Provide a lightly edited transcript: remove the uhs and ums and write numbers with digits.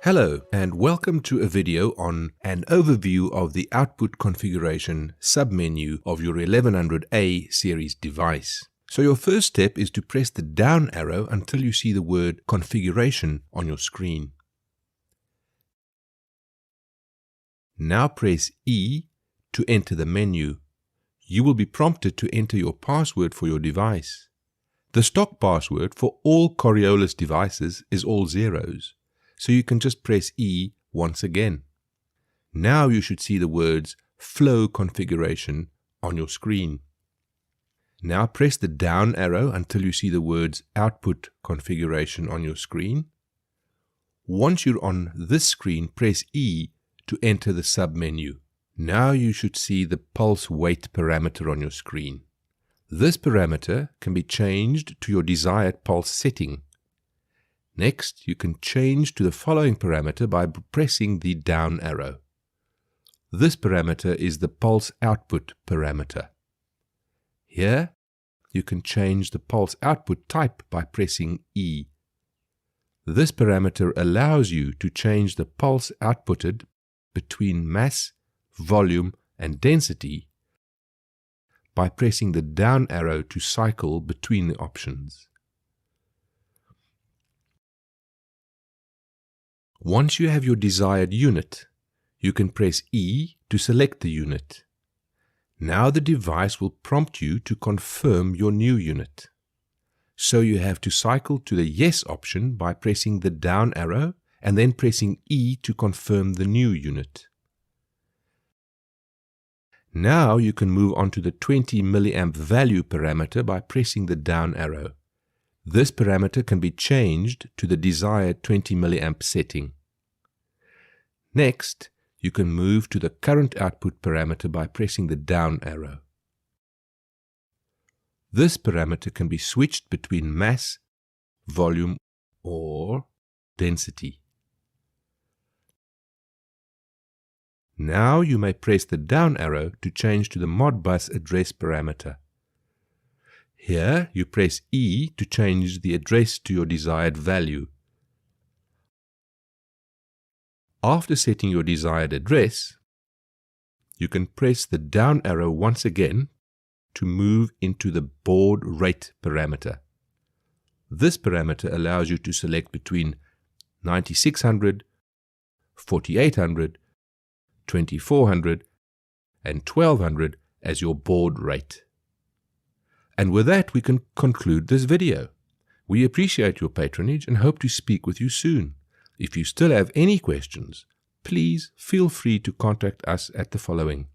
Hello and welcome to a video on an overview of the output configuration submenu of your 1100A series device. So your first step is to press the down arrow until you see the word configuration on your screen. Now press E to enter the menu. You will be prompted to enter your password for your device. The stock password for all Coriolis devices is all zeros. So you can just press E once again. Now you should see the words Flow Configuration on your screen. Now press the down arrow until you see the words Output Configuration on your screen. Once you're on this screen, press E to enter the submenu. Now you should see the pulse weight parameter on your screen. This parameter can be changed to your desired pulse setting. Next, you can change to the following parameter by pressing the down arrow. This parameter is the pulse output parameter. Here, you can change the pulse output type by pressing E. This parameter allows you to change the pulse outputted between mass, volume, and density by pressing the down arrow to cycle between the options. Once you have your desired unit, you can press E to select the unit. Now the device will prompt you to confirm your new unit. So you have to cycle to the Yes option by pressing the down arrow and then pressing E to confirm the new unit. Now you can move on to the 20 milliamp value parameter by pressing the down arrow. This parameter can be changed to the desired 20 milliamp setting. Next, you can move to the current output parameter by pressing the down arrow. This parameter can be switched between mass, volume, or density. Now you may press the down arrow to change to the Modbus address parameter. Here, you press E to change the address to your desired value. After setting your desired address, you can press the down arrow once again to move into the baud rate parameter. This parameter allows you to select between 9600, 4800, 2400, and 1200 as your baud rate. And with that, we can conclude this video. We appreciate your patronage and hope to speak with you soon. If you still have any questions, please feel free to contact us at the following.